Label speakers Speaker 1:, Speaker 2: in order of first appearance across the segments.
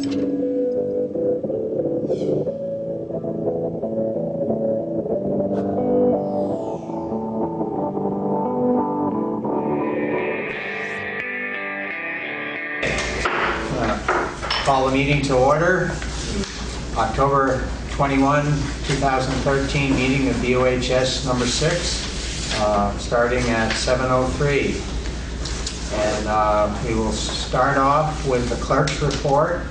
Speaker 1: Call the meeting to order. October 21, 2013 meeting of BOHS number 6, starting at 7:03. And we will start off with the clerk's report,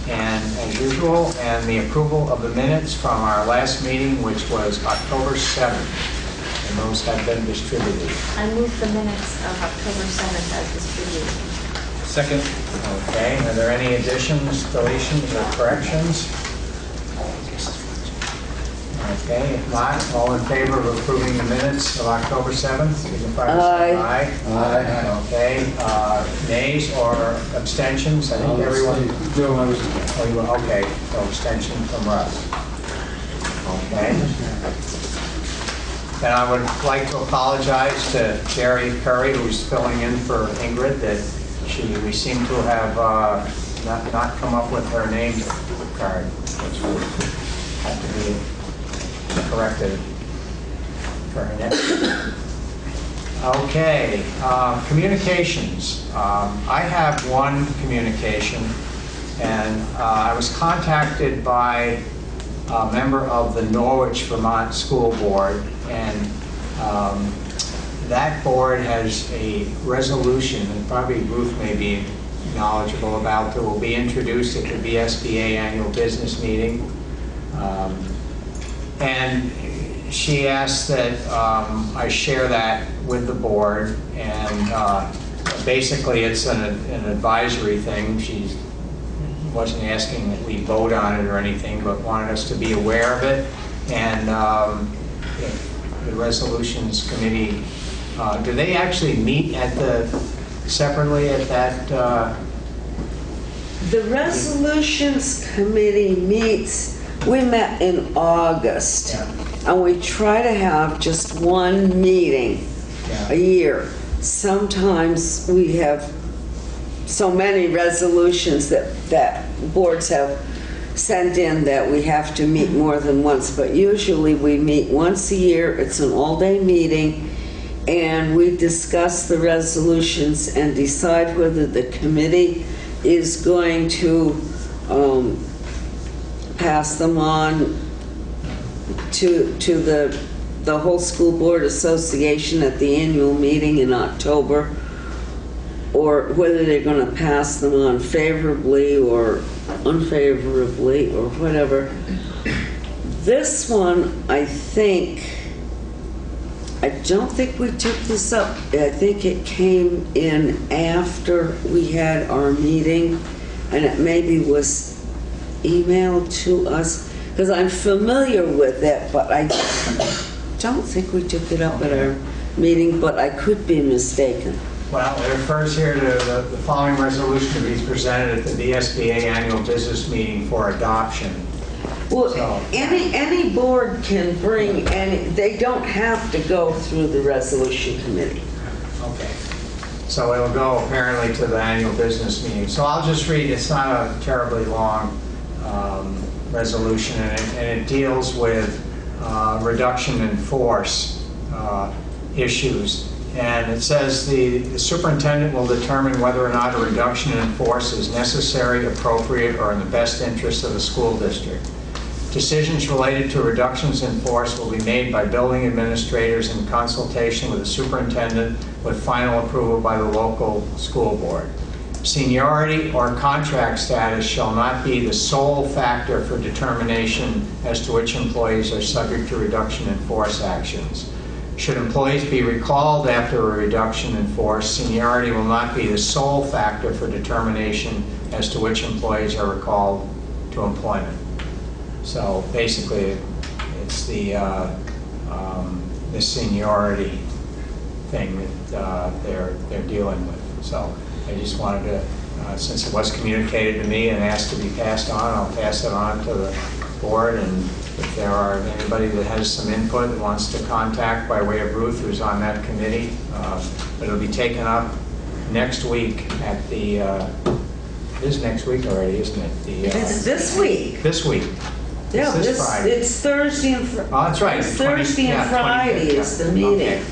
Speaker 1: and as usual, and the approval of the minutes from our last meeting, which was October 7th. And those have been distributed.
Speaker 2: I move the minutes of October 7th as distributed.
Speaker 1: Second. Okay, are there any additions, deletions, or corrections? Okay, if not, all in favor of approving the minutes of October 7th? Signify by saying aye. Aye. Okay, nays or abstentions? I think everyone...
Speaker 3: No, I was...
Speaker 1: Oh, you were, okay, so abstention from Russ. Okay. And I would like to apologize to Jerry Curry, who's filling in for Ingrid, that we seem to have not come up with her name card, which will have to be corrected for her next. Okay, communications. I have one communication, and I was contacted by a member of the Norwich, Vermont School Board, and that board has a resolution, and probably Ruth may be knowledgeable about, that will be introduced at the VSBA annual business meeting. And she asked that I share that with the board, and basically it's an advisory thing. She wasn't asking that we vote on it or anything, but wanted us to be aware of it. And the resolutions committee, do they actually meet at separately at that?
Speaker 4: The resolutions committee meets, we met in August, yeah. And we try to have just one meeting a year. Sometimes we have so many resolutions that boards have sent in that we have to meet more than once, but usually we meet once a year. It's an all-day meeting, and we discuss the resolutions and decide whether the committee is going to pass them on to the whole school board association at the annual meeting in October, or whether they're going to pass them on favorably or unfavorably or whatever. This one, I don't think we took this up. I think it came in after we had our meeting, and it maybe was emailed to us, because I'm familiar with it, but I don't think we took it up at our meeting, but I could be mistaken.
Speaker 1: Well, it refers here to the following resolution to be presented at the VSBA annual business meeting for adoption.
Speaker 4: Well, so, any board can bring any, they don't have to go through the resolution committee.
Speaker 1: Okay. So it'll go apparently to the annual business meeting. So I'll just read, it's not a terribly long resolution, and it deals with reduction in force issues. And it says the superintendent will determine whether or not a reduction in force is necessary, appropriate, or in the best interest of the school district. Decisions related to reductions in force will be made by building administrators in consultation with the superintendent, with final approval by the local school board. Seniority or contract status shall not be the sole factor for determination as to which employees are subject to reduction in force actions. Should employees be recalled after a reduction in force, seniority will not be the sole factor for determination as to which employees are recalled to employment. So basically, it's the seniority thing that they're dealing with. So I just wanted to, since it was communicated to me and asked to be passed on, I'll pass it on to the board, and if there are anybody that has some input that wants to contact by way of Ruth, who's on that committee, but it'll be taken up next week at the It is next week already, isn't it?
Speaker 4: It's this week.
Speaker 1: This week.
Speaker 4: Yeah,
Speaker 1: It's this Friday.
Speaker 4: it's Thursday and Friday.
Speaker 1: Oh, that's right.
Speaker 4: It's Thursday and Friday
Speaker 1: 25th,
Speaker 4: is the
Speaker 1: yeah.
Speaker 4: meeting.
Speaker 1: Okay.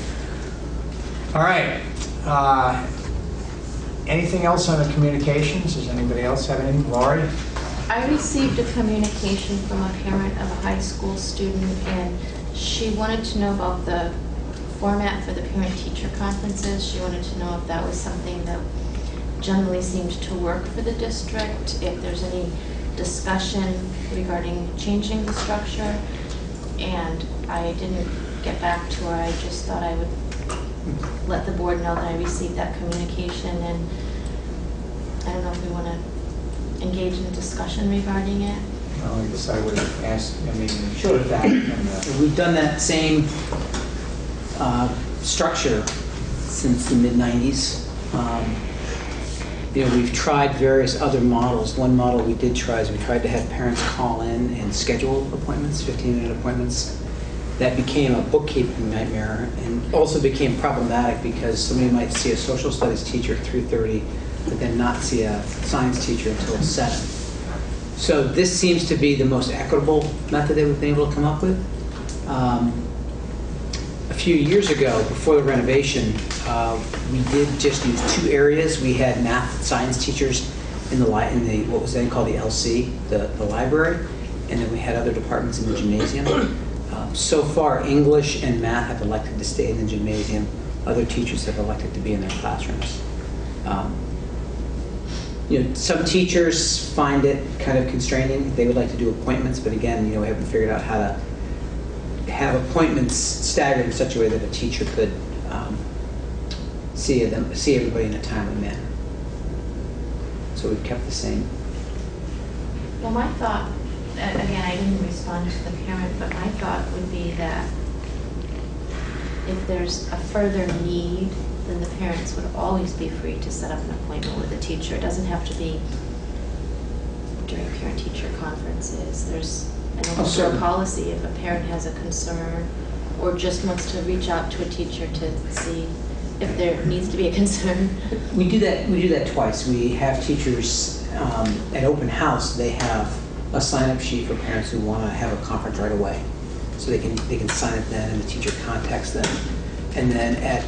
Speaker 1: All right. Anything else on the communications? Does anybody else have anything? Lori?
Speaker 2: I received a communication from a parent of a high school student, and she wanted to know about the format for the parent-teacher conferences. She wanted to know if that was something that generally seemed to work for the district, if there's any discussion regarding changing the structure. And I didn't get back to her. I just thought I would let the board know that I received that communication, and I don't know if we want to engage in a discussion regarding it.
Speaker 1: Well, I guess I would ask,
Speaker 3: Sure.
Speaker 1: put that in the...
Speaker 3: We've done that same structure since the mid-90s. We've tried various other models. One model we did try is we tried to have parents call in and schedule appointments, 15-minute appointments. That became a bookkeeping nightmare and also became problematic because somebody might see a social studies teacher at 3:30, but then not see a science teacher until 7. So this seems to be the most equitable method that we've been able to come up with. A few years ago, before the renovation, we did just use 2 areas. We had math and science teachers in the what was then called the LC, the library, and then we had other departments in the gymnasium. So far, English and math have elected to stay in the gymnasium. Other teachers have elected to be in their classrooms. Some teachers find it kind of constraining. They would like to do appointments, but again, we haven't figured out how to have appointments staggered in such a way that a teacher could see everybody in a timely manner. So we've kept the same.
Speaker 2: Well, my thought, again, I didn't respond to the parent, but my thought would be that if there's a further need, then the parents would always be free to set up an appointment with a teacher. It doesn't have to be during parent-teacher conferences. There's an open door policy if a parent has a concern or just wants to reach out to a teacher to see if there needs to be a concern.
Speaker 3: We do that twice. We have teachers at open house. They have a sign-up sheet for parents who want to have a conference right away, so they can sign up then, and the teacher contacts them. And then at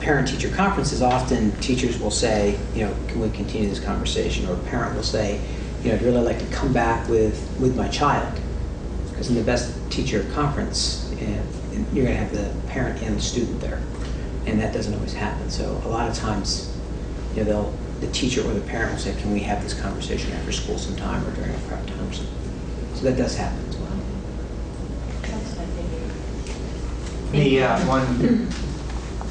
Speaker 3: parent-teacher conferences, often teachers will say, can we continue this conversation? Or a parent will say, I'd really like to come back with my child, because in the best teacher conference, you're going to have the parent and the student there, and that doesn't always happen. So a lot of times, the teacher or the parent will say, can we have this conversation after school sometime or during a prep time or something. So that does happen as well.
Speaker 2: That's what I figured.
Speaker 1: The one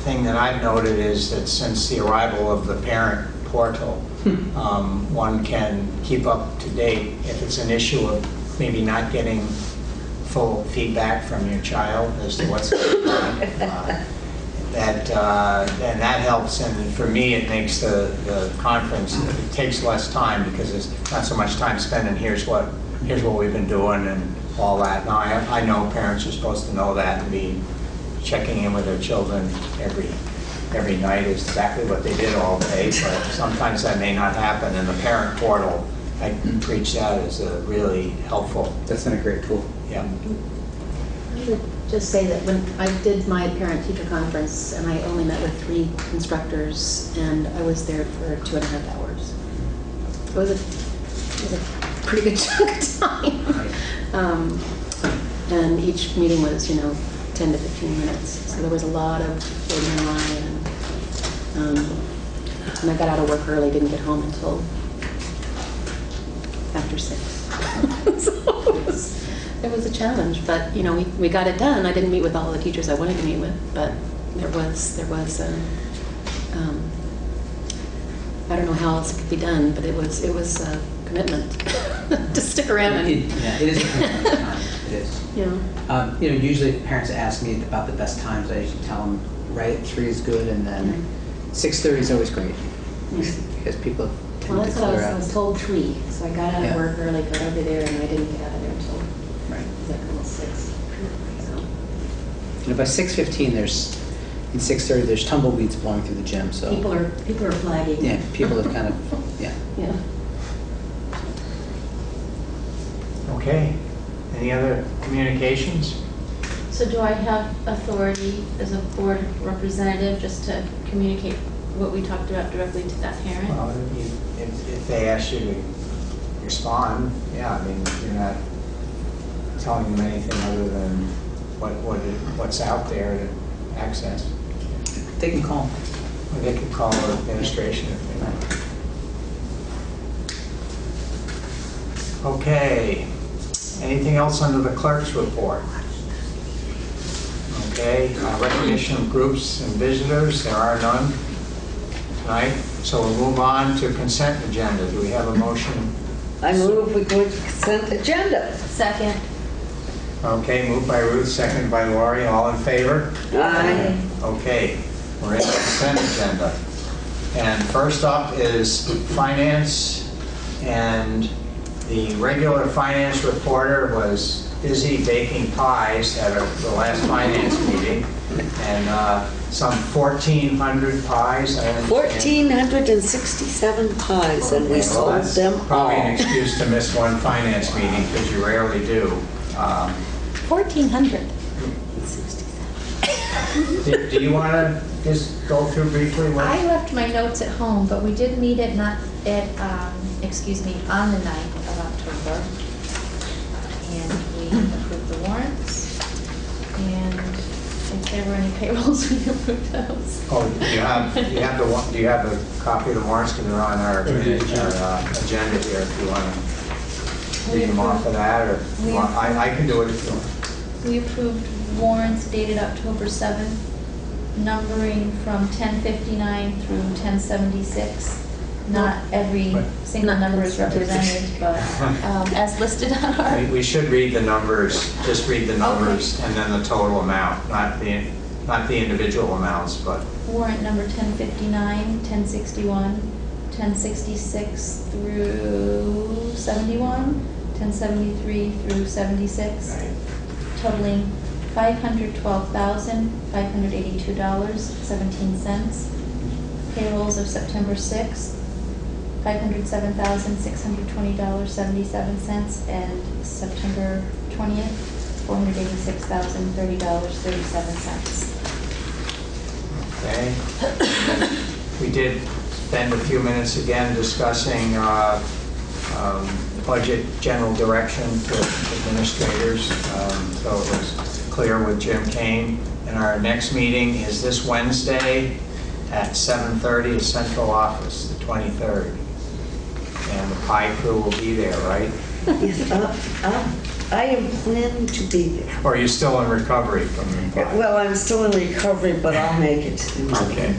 Speaker 1: thing that I've noted is that since the arrival of the parent portal, one can keep up to date if it's an issue of maybe not getting full feedback from your child as to what's going on. And that helps, and for me it makes the conference, it takes less time because there's not so much time spent in here's what we've been doing and all that. Now I know parents are supposed to know that and be checking in with their children every night is exactly what they did all day, but sometimes that may not happen, and the parent portal, I preach that as a really helpful.
Speaker 3: That's been a great tool.
Speaker 1: Yeah.
Speaker 5: I would just say that when I did my parent-teacher conference, and I only met with 3 instructors, and I was there for 2.5 hours. It was a pretty good chunk of time. And each meeting was, 10 to 15 minutes. So there was a lot of waiting in line. And I got out of work early, didn't get home until after 6. So it was a challenge, but we got it done. I didn't meet with all the teachers I wanted to meet with, but there was I don't know how else it could be done, but it was a commitment to stick around. And
Speaker 3: It is a commitment time. It is. Usually if parents ask me about the best times, I usually tell them right at 3 is good, and then 6:30 is always great because people tend
Speaker 5: well,
Speaker 3: to
Speaker 5: that's what
Speaker 3: clear
Speaker 5: I
Speaker 3: out.
Speaker 5: was told 3, so I got out of work early, got over there, and I didn't get out of there until
Speaker 3: Right.
Speaker 5: like almost 6. So
Speaker 3: By 6:15, in 6:30, there's tumbleweeds blowing through the gym. So
Speaker 5: people are flagging.
Speaker 3: yeah, people have kind of
Speaker 5: Yeah.
Speaker 1: Okay. Any other communications?
Speaker 2: So do I have authority as a board representative just to communicate what we talked about directly to that parent?
Speaker 1: Well, if they ask you to respond, yeah, I mean, you're not telling them anything other than what's out there to access.
Speaker 3: They can call.
Speaker 1: Or they could call administration if they want. Okay. Anything else under the clerk's report? Okay. Recognition of groups and visitors. There are none tonight. So we'll move on to consent agenda. Do we have a motion?
Speaker 4: I move we go to consent agenda.
Speaker 2: Second.
Speaker 1: Okay, moved by Ruth, seconded by Lori. All in favor?
Speaker 4: Aye.
Speaker 1: Okay, we're in the consent agenda. And first up is finance, and the regular finance reporter was busy baking pies at the last finance meeting, and some 1,400 pies. I understand.
Speaker 4: 1,467 pies, and we
Speaker 1: Okay, well,
Speaker 4: sold
Speaker 1: that's
Speaker 4: them all.
Speaker 1: probably an excuse to miss one finance meeting, because you rarely do.
Speaker 5: 1,400.
Speaker 1: Do you want to just go through briefly what?
Speaker 2: I left my notes at home, but we did meet at, on the 9th of October. And we approved the warrants. And if there were any payrolls, we approved those.
Speaker 1: Oh, do you have the do you have a copy of the warrants? Because they're on our agenda here. If you want to read them off of that, or I can do it if you want.
Speaker 2: We approved warrants dated October 7th, numbering from 1059 through 1076. Not every single number is represented, but as listed on our...
Speaker 1: We should read the numbers, just read the numbers, and then the total amount, not the individual amounts, but...
Speaker 2: Warrant number 1059, 1061, 1066 through 71, 1073 through 76,
Speaker 1: Right.
Speaker 2: totaling $512,582.17. Payrolls of September 6th, $507,620.77, and September 20th, $486,030.37.
Speaker 1: Okay. We did spend a few minutes again discussing budget general direction to administrators. So it was clear with Jim Kane. And our next meeting is this Wednesday at 7:30 at Central Office, the 23rd. And the pie crew will be there, right?
Speaker 4: Yes, I am planning to be there.
Speaker 1: Or are you still in recovery from the pie?
Speaker 4: Well, I'm still in recovery, but I'll make it.
Speaker 1: Okay.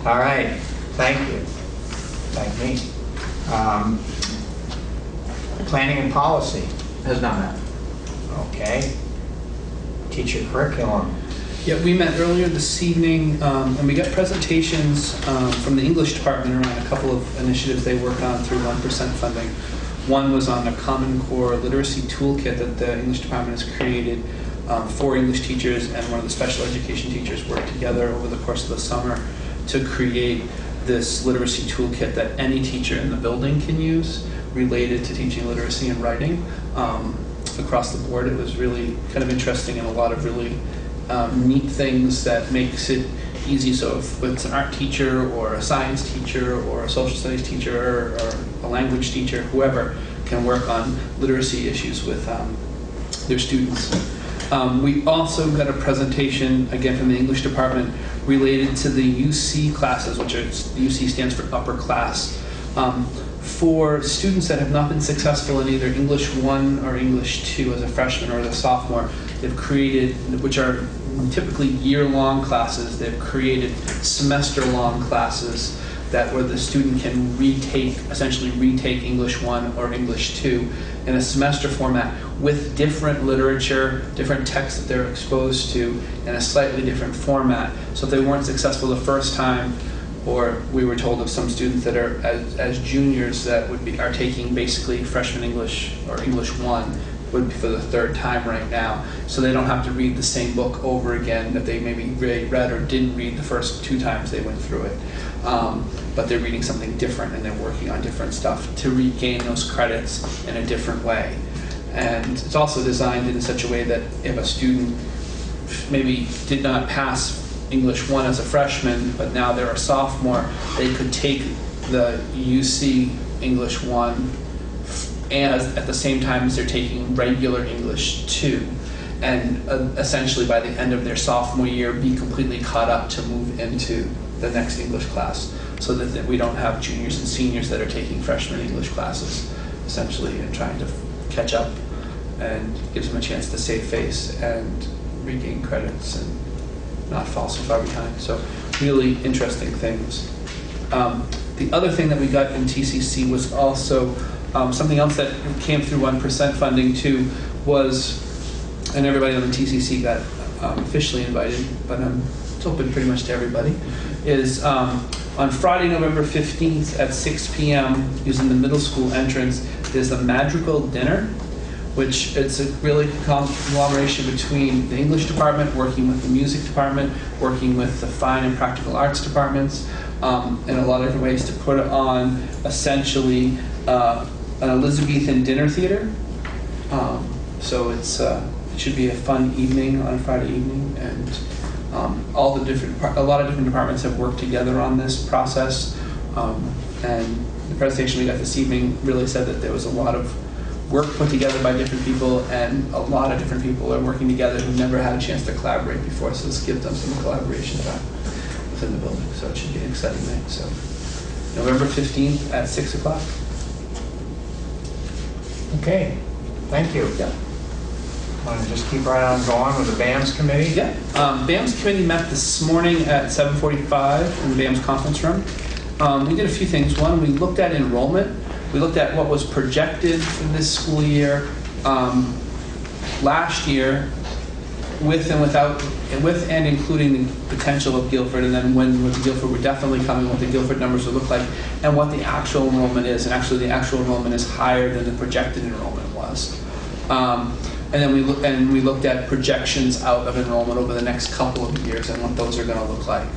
Speaker 1: All right. Thank you. Thank me. Planning and policy.
Speaker 3: Has not met.
Speaker 1: Okay. Teacher curriculum.
Speaker 6: Yeah, we met earlier this evening, and we got presentations from the English department around a couple of initiatives they work on through 1% funding. One was on a Common Core literacy toolkit that the English department has created for English teachers, and one of the special education teachers worked together over the course of the summer to create this literacy toolkit that any teacher in the building can use related to teaching literacy and writing across the board. It was really kind of interesting, and a lot of really neat things that makes it easy. So if it's an art teacher or a science teacher or a social studies teacher or a language teacher, whoever can work on literacy issues with their students. We also got a presentation, again from the English department, related to the UC classes, which are, UC stands for upper class. For students that have not been successful in either English 1 or English 2 as a freshman or as a sophomore, they've created, which are typically year-long classes, they've created semester-long classes that where the student can essentially retake English 1 or English 2 in a semester format with different literature, different texts that they're exposed to in a slightly different format. So if they weren't successful the first time, or we were told of some students that are as juniors that are taking basically freshman English or English 1 would be for the third time right now, so they don't have to read the same book over again that they maybe read or didn't read the first 2 times they went through it. But they're reading something different and they're working on different stuff to regain those credits in a different way. And it's also designed in such a way that if a student maybe did not pass English 1 as a freshman, but now they're a sophomore, they could take the UC English 1 at the same time as they're taking regular English 2. And essentially by the end of their sophomore year, be completely caught up to move into the next English class, so that we don't have juniors and seniors that are taking freshman English classes, essentially, and trying to catch up, and gives them a chance to save face and regain credits and not fall so far behind. So really interesting things. The other thing that we got in TCC was also something else that came through 1% funding too was, and everybody on the TCC got officially invited, but it's open pretty much to everybody, is on Friday, November 15th at 6 p.m. using the middle school entrance, there's the Madrigal Dinner, which it's a really conglomeration between the English department, working with the music department, working with the fine and practical arts departments, in a lot of different ways to put it on essentially an Elizabethan dinner theater. So it should be a fun evening on a Friday evening, and a lot of different departments have worked together on this process. And the presentation we got this evening really said that there was a lot of work put together by different people, and a lot of different people are working together who never had a chance to collaborate before, so this gives them some collaboration time within the building. So it should be an exciting night. So November 15th at 6 o'clock.
Speaker 1: Okay, thank you.
Speaker 6: Yeah.
Speaker 1: Want to just keep right on going with the BAMS committee?
Speaker 6: Yeah. BAMS committee met this morning at 7:45 in the BAMS conference room. We did a few things. One, we looked at enrollment. We looked at what was projected for this school year last year, with and including the potential of Guilford, and then when with the Guilford we're definitely coming, what the Guilford numbers would look like, and what the actual enrollment is. And actually the actual enrollment is higher than the projected enrollment was. And then we looked at projections out of enrollment over the next couple of years and what those are going to look like.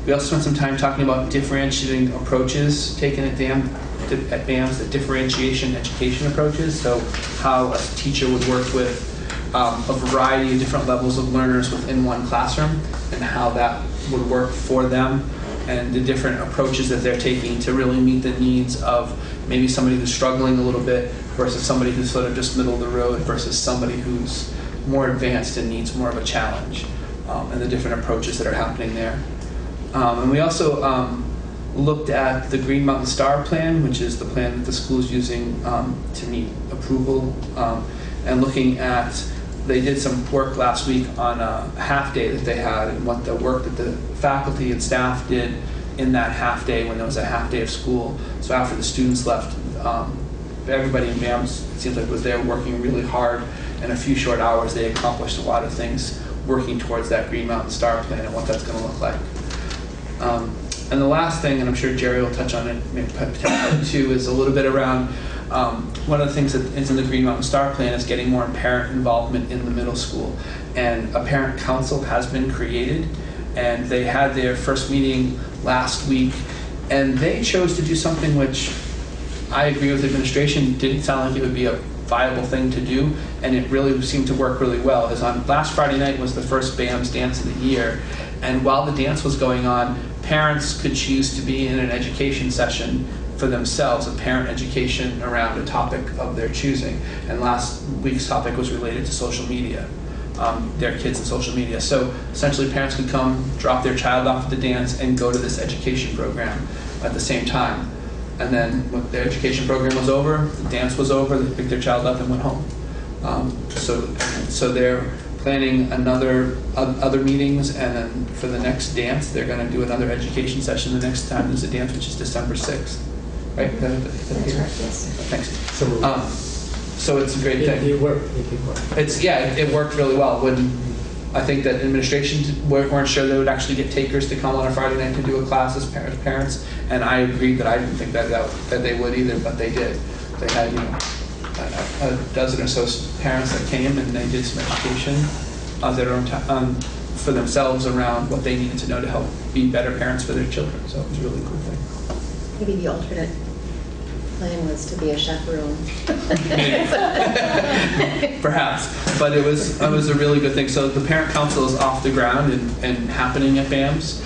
Speaker 6: We also spent some time talking about differentiating approaches taken at BAMS, the differentiation education approaches. So how a teacher would work with a variety of different levels of learners within one classroom, and how that would work for them, and the different approaches that they're taking to really meet the needs of maybe somebody who's struggling a little bit versus somebody who's sort of just middle of the road versus somebody who's more advanced and needs more of a challenge, and the different approaches that are happening there. And we also looked at the Green Mountain Star Plan, which is the plan that the school is using to meet approval, and looking at, they did some work last week on a half day that they had, and what the work that the faculty and staff did in that half day when there was a half day of school. So after the students left, everybody in BAMS, it seems like, was there working really hard. In a few short hours, they accomplished a lot of things working towards that Green Mountain Star Plan and what that's going to look like. And the last thing, and I'm sure Jerry will touch on it maybe too, is a little bit around one of the things that is in the Green Mountain Star Plan is getting more parent involvement in the middle school. And a parent council has been created, and they had their first meeting last week, and they chose to do something which I agree with the administration didn't sound like it would be a viable thing to do, and it really seemed to work really well. Is on last Friday night was the first BAMS dance of the year, and while the dance was going on, parents could choose to be in an education session for themselves, a parent education around a topic of their choosing. And last week's topic was related to social media, their kids and social media. So essentially parents could come, drop their child off at the dance, and go to this education program at the same time. And then when their education program was over, the dance was over, they picked their child up and went home. So they're planning other meetings, and then for the next dance, they're going to do another education session the next time there's a dance, which is December 6th. Right?
Speaker 5: That's right, yes.
Speaker 6: Thanks.
Speaker 7: So,
Speaker 6: so it's a great thing.
Speaker 7: it worked.
Speaker 6: It worked really well. When I think that administration weren't sure they would actually get takers to come on a Friday night to do a class as parents, and I agreed that I didn't think that they would either, but they did. They had a dozen or so parents that came, and they did some education of their own for themselves around what they needed to know to help be better parents for their children. So it was a really cool thing.
Speaker 5: Maybe the alternate plan was to be a chaperone.
Speaker 6: Perhaps, but it was a really good thing. So the parent council is off the ground and happening at BAMS.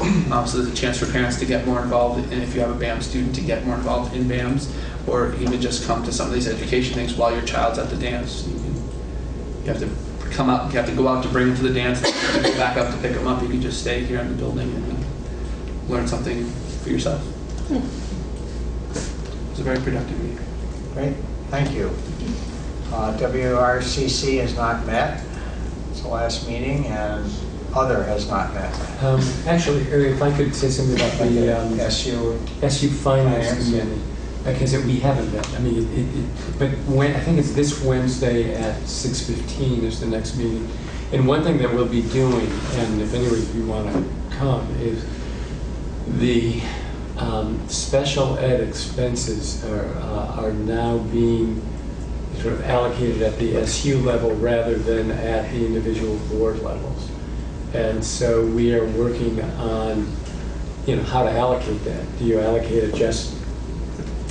Speaker 6: So there's a chance for parents to get more involved, and if you have a BAM student, to get more involved in BAMS, or even just come to some of these education things while your child's at the dance. You have to come out, you have to go out to bring them to the dance, and go back up to pick them up. You can just stay here in the building and learn something for yourself. It was a very productive meeting.
Speaker 1: Great, thank you. WRCC has not met. It's the last meeting, and other has not met.
Speaker 7: Actually, if I could say something about the SU Finance Committee, because we haven't met. I mean, but when I think it's this Wednesday at 6:15 is the next meeting. And one thing that we'll be doing, and if any of you want to come, is the special ed expenses are now being sort of allocated at the SU level rather than at the individual board levels. And so we are working on, how to allocate that. Do you allocate it just,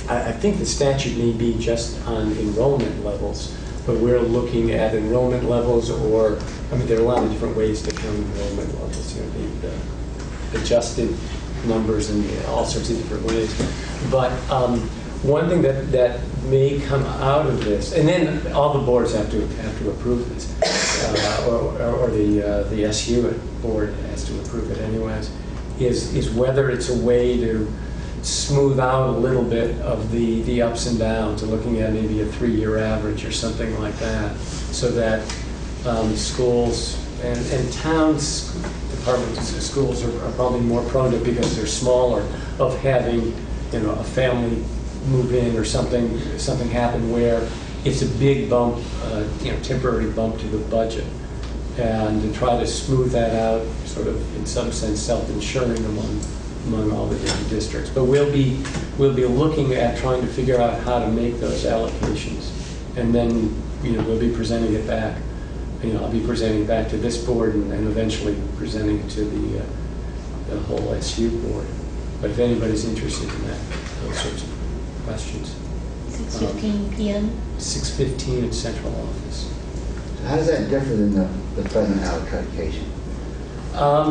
Speaker 7: I think the statute may be just on enrollment levels, but we're looking at enrollment levels, or, there are a lot of different ways to count enrollment levels, the adjusted numbers and all sorts of different ways. But one thing that may come out of this, and then all the boards have to approve this, or the SU board has to approve it anyways, is whether it's a way to smooth out a little bit of the ups and downs, and looking at maybe a 3-year average or something like that, so that schools and towns, departments of schools are probably more prone to, because they're smaller, of having a family move in or something happen where it's a big bump, temporary bump to the budget, and to try to smooth that out, sort of in some sense self-insuring among all the different districts. But we'll be looking at trying to figure out how to make those allocations, and then we'll be presenting it back. I'll be presenting it back to this board, and eventually presenting it to the whole SU board. But if anybody's interested in that, those sorts of questions.
Speaker 2: 6:15 p.m.
Speaker 7: 6:15 at central office.
Speaker 8: How does that differ than the present allocation?
Speaker 7: I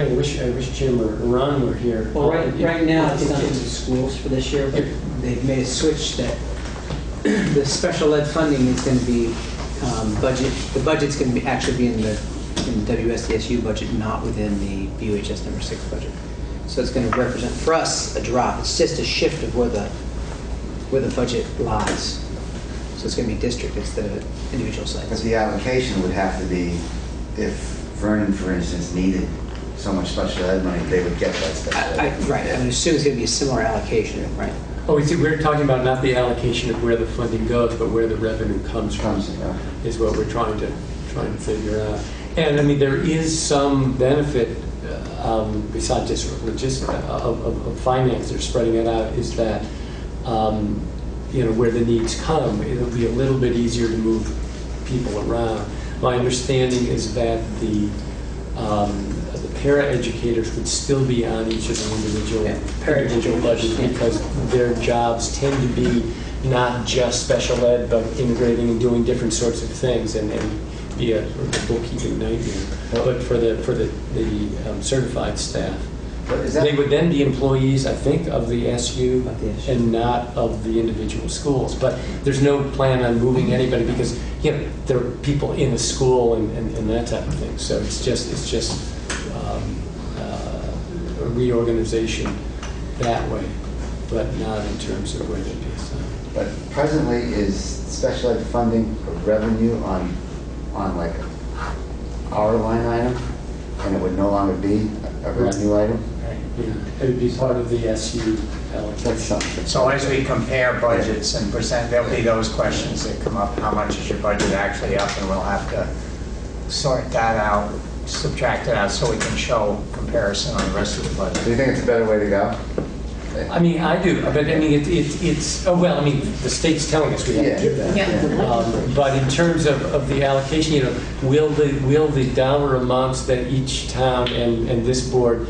Speaker 7: wish Jim or Ron were here.
Speaker 3: Well, right now it's not in the schools for this year, but they've made a switch that the special ed funding is going to be the budget's going to actually be in the WSDSU budget, not within the BUHS number 6 budget. So it's going to represent for us a drop. It's just a shift of where the budget lies. So it's going to be district, it's the individual sites.
Speaker 8: Because the allocation would have to be, if Vernon, for instance, needed so much special ed money, they would get that special ed.
Speaker 3: Right, I would assume it's going to be a similar allocation, right?
Speaker 7: Oh, see, we're talking about not the allocation of where the funding goes, but where the revenue comes from, is what we're trying to figure out. And there is some benefit, besides just logistics of finance, they're spreading it out, is that where the needs come, it'll be a little bit easier to move people around. My understanding is that the para-educators would still be on each of the individual budgets, because their jobs tend to be not just special ed, but integrating and doing different sorts of things, and be a sort of bookkeeping nightmare. But for the certified staff, they would then be employees, I think, of the SU and not of the individual schools. But there's no plan on moving anybody, because there are people in the school and that type of thing. So it's just a reorganization that way, but not in terms of where they be assigned.
Speaker 8: But presently, is special ed funding a revenue on like our line item, and it would no longer be a revenue item?
Speaker 7: Right. Yeah. It would be part of the SU allocation.
Speaker 1: So as we compare budgets and present, there'll be those questions that come up. How much is your budget actually up? And we'll have to sort that out, subtract it out, so we can show comparison on the rest of the budget.
Speaker 8: Do you think it's a better way to go?
Speaker 7: I do, but it's the state's telling us we have to do that.
Speaker 5: Yeah.
Speaker 7: But in terms of the allocation, will the dollar amounts that each town and this board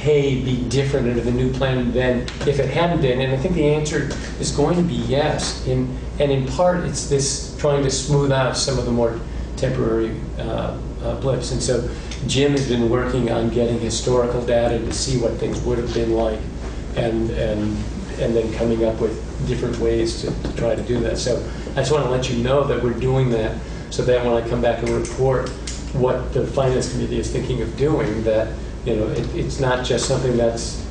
Speaker 7: pay be different under the new plan than if it hadn't been? And I think the answer is going to be yes. And in part, it's this trying to smooth out some of the more temporary blips. And so Jim has been working on getting historical data to see what things would have been like, and then coming up with different ways to try to do that. So I just want to let you know that we're doing that, so that when I come back and report what the Finance Committee is thinking of doing, that it's not just something that's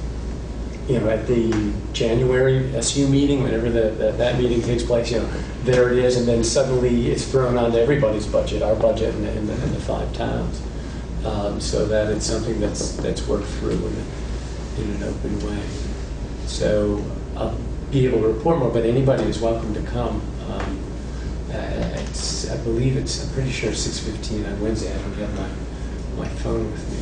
Speaker 7: at the January SU meeting, whenever that meeting takes place, there it is, and then suddenly it's thrown onto everybody's budget, our budget in the 5 towns, so that it's something that's worked through in an open way. So I'll be able to report more, but anybody is welcome to come. I believe I'm pretty sure 6:15 on Wednesday. I don't have my phone with me.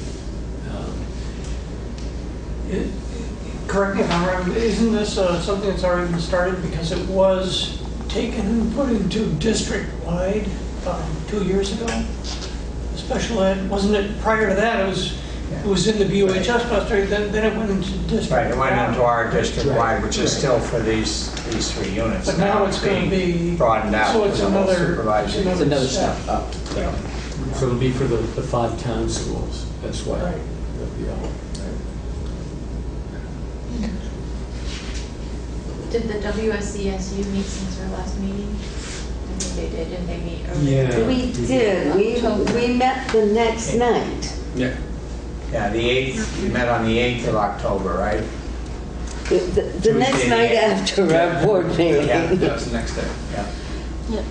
Speaker 9: Correct me if I'm wrong, isn't this something that's already been started, because it was taken and put into district-wide 2 years ago? Special ed, wasn't it prior to that? It was in the BUHS buster, then it went into district.
Speaker 1: Right, it went into our district-wide, which is still for these 3 units.
Speaker 9: But now it's going to be
Speaker 1: broadened out.
Speaker 9: So it's
Speaker 1: to the whole
Speaker 9: another
Speaker 1: supervisory.
Speaker 3: It's another step up.
Speaker 1: Yeah.
Speaker 7: So it'll be for the 5 town schools. That's why
Speaker 9: Right.
Speaker 7: that'll be all.
Speaker 2: Did the WSESU meet since our last meeting? I think they did, didn't they meet earlier?
Speaker 7: Yeah.
Speaker 4: We did. We met the next night.
Speaker 6: Yeah.
Speaker 1: Yeah, the 8th, we met on the 8th of October, right?
Speaker 4: The next night after our board meeting.
Speaker 1: Yeah.
Speaker 6: That was the next day.
Speaker 1: Yeah.
Speaker 2: Yep.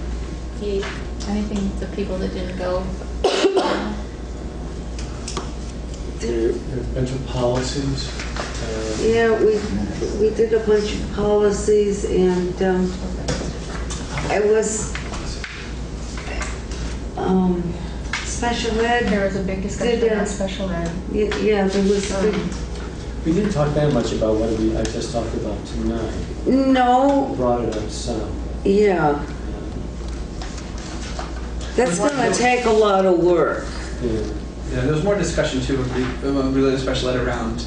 Speaker 2: Anything, the people that didn't go?
Speaker 7: There's a bunch of policies.
Speaker 4: Yeah, we did a bunch of policies, and I was special ed.
Speaker 5: There was a big discussion
Speaker 4: Did,
Speaker 5: about special ed.
Speaker 4: Yeah, there was a big.
Speaker 7: We didn't talk that much about what I just talked about tonight.
Speaker 4: No,
Speaker 7: Brought it up some.
Speaker 4: yeah. That's gonna take a lot of work.
Speaker 7: Yeah.
Speaker 6: Yeah, there was more discussion too, related to special ed around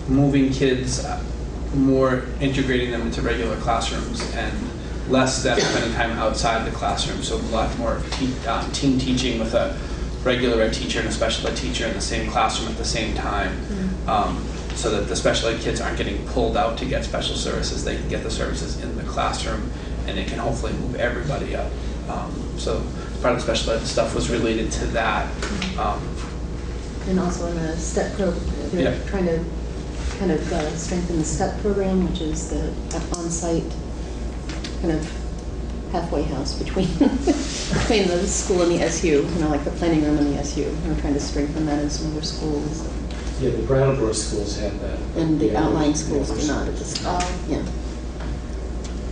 Speaker 6: moving kids, more integrating them into regular classrooms, and less them spending time outside the classroom. So a lot more team teaching with a regular ed teacher and a special ed teacher in the same classroom at the same time, so that the special ed kids aren't getting pulled out to get special services. They can get the services in the classroom, and it can hopefully move everybody up. So part of the special ed stuff was related to that.
Speaker 5: And also in the STEP program, they're trying to kind of strengthen the STEP program, which is the on-site kind of halfway house between between the school and the SU, like the planning room and the SU. We're trying to strengthen that in some other schools.
Speaker 7: Yeah, the Brattleboro schools have that.
Speaker 5: And the outlying schools do not at this time. Yeah.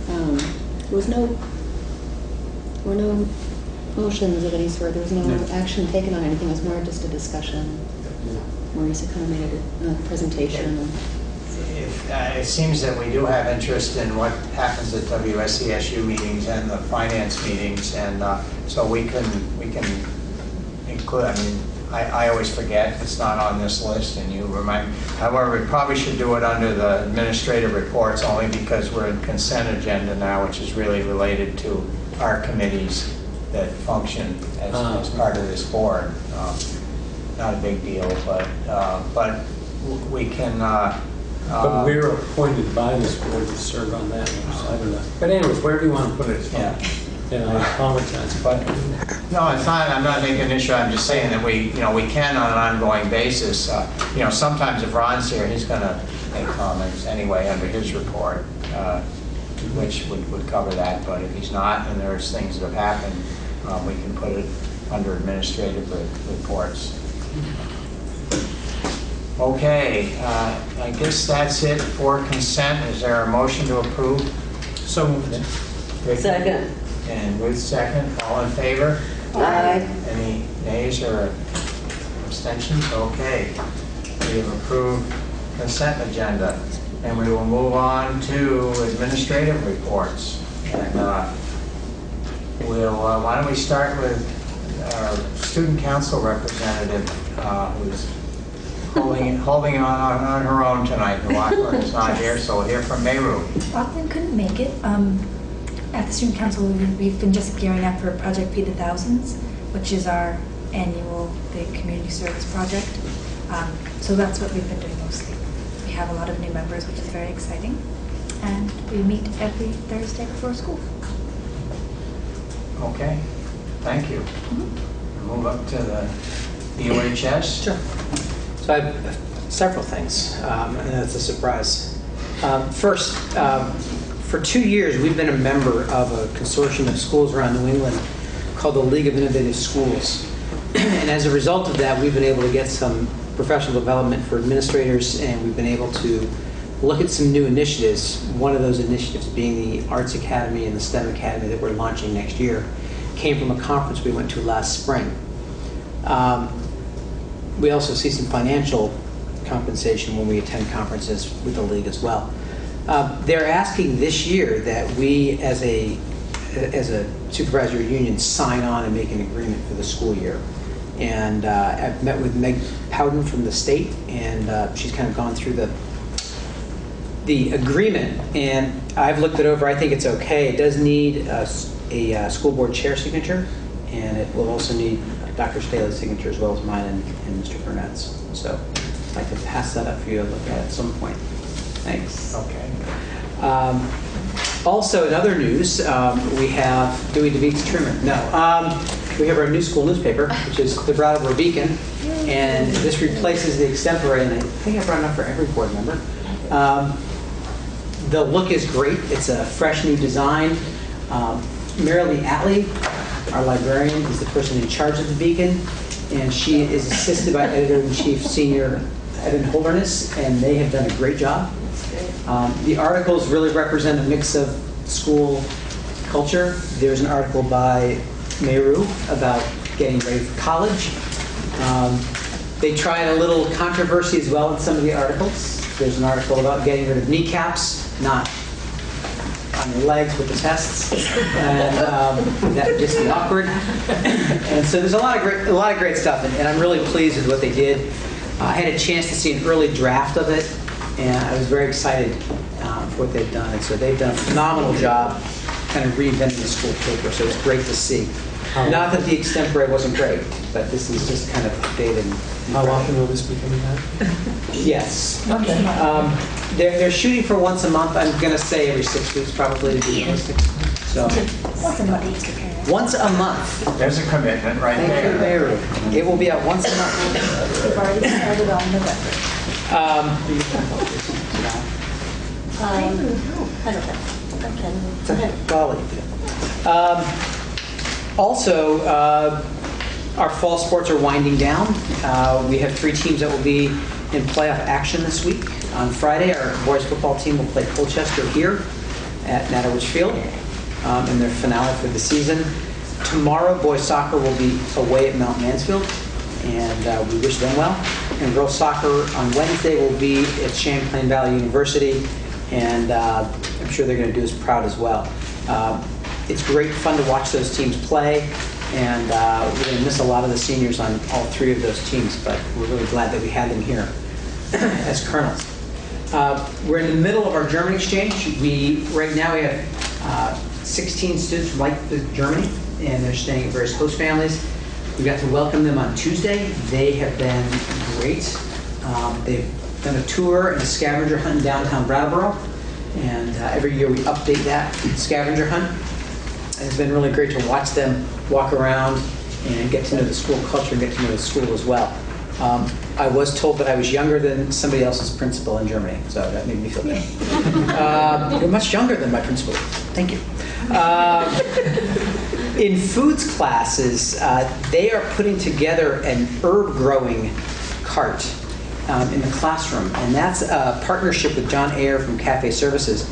Speaker 5: There were no motions of any sort. There was no action taken on anything. It was more just a discussion. Maurice had kind of made a presentation.
Speaker 1: It seems that we do have interest in what happens at WSESU meetings and the finance meetings, and so we can include. I mean, I always forget, it's not on this list, and you remind me. However, we probably should do it under the administrative reports, only because we're in consent agenda now, which is really related to our committees that function as part of this board. Not a big deal, but we can.
Speaker 7: But we're appointed by this board to serve on that one, so I don't know. But anyways, where do you want to put it?
Speaker 1: Yeah.
Speaker 7: And I apologize, but
Speaker 1: No, it's not. I'm not making an issue. I'm just saying that we can on an ongoing basis. Sometimes if Ron's here, he's going to make comments anyway under his report, which would cover that. But if he's not, and there's things that have happened, we can put it under administrative reports. Okay, I guess that's it for consent. Is there a motion to approve?
Speaker 6: So moved.
Speaker 4: Second.
Speaker 1: And Ruth second. All in favor?
Speaker 4: Aye.
Speaker 1: Any nays or abstentions? Okay. We have approved consent agenda. And we will move on to administrative reports. And why don't we start with our student council representative, who's holding on her own tonight. Lachlan is not here, so we'll hear from Meru.
Speaker 10: Lachlan couldn't make it. At the student council, we've been just gearing up for Project Feed the Thousands, which is our annual big community service project. So that's what we've been doing mostly. We have a lot of new members, which is very exciting. And we meet every Thursday before school.
Speaker 1: Okay, thank you. Move up to the UHS.
Speaker 3: Sure. So I have several things, and that's a surprise. First, for 2 years, we've been a member of a consortium of schools around New England called the League of Innovative Schools. And as a result of that, we've been able to get some professional development for administrators, and we've been able to look at some new initiatives. One of those initiatives being the Arts Academy and the STEM Academy that we're launching next year came from a conference we went to last spring. We also see some financial compensation when we attend conferences with the league as well. They're asking this year that we, as a supervisory union, sign on and make an agreement for the school year. And I've met with Meg Powden from the state, and she's kind of gone through the agreement, and I've looked it over. I think it's okay. It does need a school board chair signature, and it will also need Dr. Staley's signature as well as mine and Mr. Burnett's. So I'd like to pass that up for you to look at some point. Thanks.
Speaker 1: Okay.
Speaker 3: Also, in other news, we have Dewey DeVeek's Trimmer. No. We have our new school newspaper, which is the Brattleboro Beacon, and this replaces the extempore, and I think I brought it up for every board member. The look is great. It's a fresh new design. Marilee Atlee, our librarian, is the person in charge of the Beacon, and she is assisted by Editor-in-Chief Senior Evan Holderness, and they have done a great job. The articles really represent a mix of school culture. There's an article by Meru about getting ready for college. They tried a little controversy as well in some of the articles. There's an article about getting rid of kneecaps, not on your legs with the tests, and that would just be awkward. And so there's a lot of great stuff, and I'm really pleased with what they did. I had a chance to see an early draft of it, and I was very excited for what they've done. And so they've done a phenomenal job kind of reinventing the school paper, so it's great to see. Not that the extempore wasn't great, but this is just kind of updated.
Speaker 7: How often will this be coming out?
Speaker 3: Yes. Okay. They're shooting for once a month. I'm going to say every 6 weeks probably to be realistic. So
Speaker 10: Once a month.
Speaker 3: once a month.
Speaker 1: There's a commitment right
Speaker 3: Thank
Speaker 1: there.
Speaker 3: you, Mary. It will be out once a month.
Speaker 10: We've already started on November.
Speaker 5: I don't know.
Speaker 3: Golly. Also, our fall sports are winding down. We have 3 teams that will be in playoff action this week. On Friday, our boys football team will play Colchester here at Natterwich Field in their finale for the season. Tomorrow, boys soccer will be away at Mount Mansfield, and we wish them well. And girls soccer on Wednesday will be at Champlain Valley University, and I'm sure they're going to do us proud as well. It's great fun to watch those teams play, and we're going to miss a lot of the seniors on all 3 of those teams, but we're really glad that we had them here as colonels. We're in the middle of our German exchange. Right now we have 16 students from Leipzig, Germany, and they're staying at various host families. We got to welcome them on Tuesday. They have been great. They've done a tour and a scavenger hunt in downtown Brattleboro, and every year we update that scavenger hunt. It's been really great to watch them walk around and get to know the school culture and get to know the school as well. I was told that I was younger than somebody else's principal in Germany, so that made me feel good. You're much younger than my principal. Thank you. In foods classes, they are putting together an herb growing cart in the classroom, and that's a partnership with John Ayer from Cafe Services.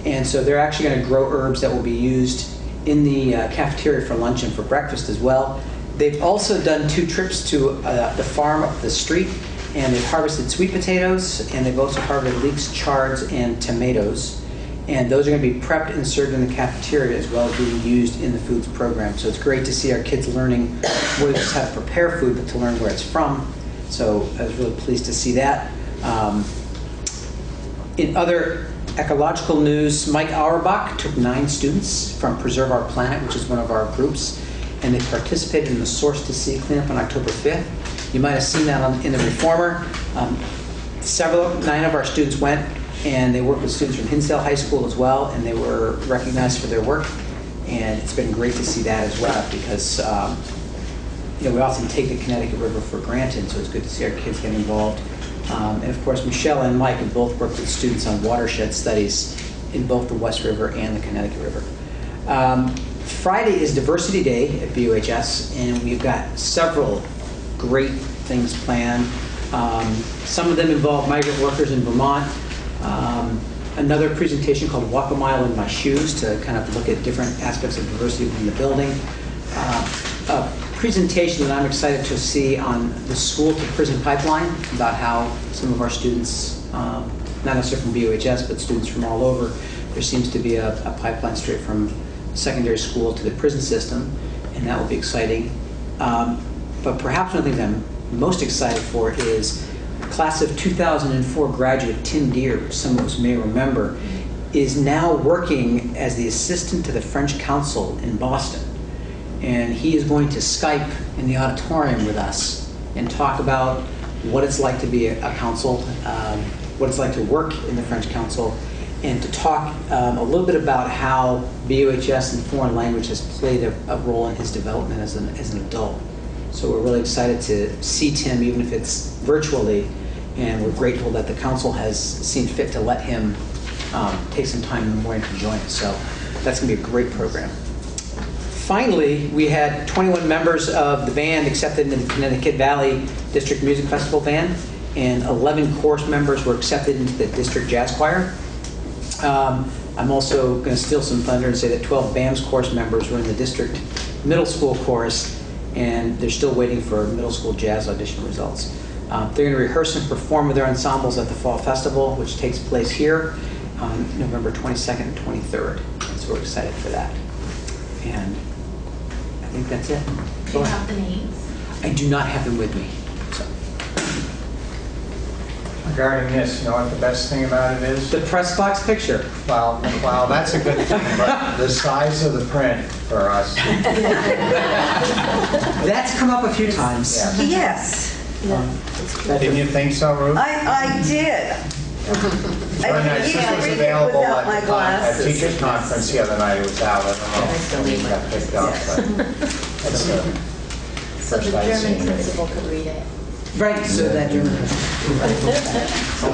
Speaker 3: And so they're actually going to grow herbs that will be used in the cafeteria for lunch and for breakfast as well. They've also done 2 trips to the farm up the street, and they've harvested sweet potatoes, and they've also harvested leeks, chards, and tomatoes. And those are going to be prepped and served in the cafeteria as well as being used in the foods program. So it's great to see our kids learning not just how to prepare food, but to learn where it's from. So I was really pleased to see that. In other ecological news, Mike Auerbach took 9 students from Preserve Our Planet, which is one of our groups, and they participated in the Source to Sea cleanup on October 5th. You might have seen that in the Reformer. 9 of our students went, and they worked with students from Hinsdale High School as well, and they were recognized for their work. And it's been great to see that as well, because we often take the Connecticut River for granted, so it's good to see our kids get involved. And of course, Michelle and Mike have both worked with students on watershed studies in both the West River and the Connecticut River. Friday is Diversity Day at BUHS, and we've got several great things planned. Some of them involve migrant workers in Vermont. Another presentation called Walk a Mile in My Shoes to kind of look at different aspects of diversity within the building. A presentation that I'm excited to see on the school to prison pipeline, about how some of our students, not necessarily from BUHS, but students from all over, there seems to be a pipeline straight from secondary school to the prison system, and that will be exciting. But perhaps one of the things I'm most excited for is class of 2004 graduate Tim Deere, some of us may remember, is now working as the assistant to the French consul in Boston. And he is going to Skype in the auditorium with us and talk about what it's like to be a consul, what it's like to work in the French consul, and to talk a little bit about how BUHS and foreign language has played a role in his development as an adult. So we're really excited to see Tim, even if it's virtually, and we're grateful that the council has seen fit to let him take some time in the morning to join us. So that's going to be a great program. Finally, we had 21 members of the band accepted into the Connecticut Valley District Music Festival band, and 11 chorus members were accepted into the District Jazz Choir. I'm also going to steal some thunder and say that 12 BAMS chorus members were in the district middle school chorus, and they're still waiting for middle school jazz audition results. They're going to rehearse and perform with their ensembles at the Fall Festival, which takes place here on November 22nd and 23rd. So we're excited for that. And I think that's it.
Speaker 2: Do you have the names?
Speaker 3: I do not have them with me. So.
Speaker 1: Regarding this, you know what the best thing about it is?
Speaker 3: The press box picture.
Speaker 1: Well, that's a good thing, but the size of the print for us.
Speaker 3: That's come up a few times.
Speaker 1: Yeah.
Speaker 4: Yes,
Speaker 1: Didn't you think so, Ruth?
Speaker 4: I did.
Speaker 1: Very nice. This was available
Speaker 4: without my
Speaker 1: at
Speaker 4: glasses.
Speaker 1: teacher's conference the other night. It was out. I don't know if it got picked up, but that's
Speaker 2: So
Speaker 1: first
Speaker 2: the
Speaker 1: I've
Speaker 2: German
Speaker 1: seen it.
Speaker 2: principal could read it.
Speaker 3: Right, so that German.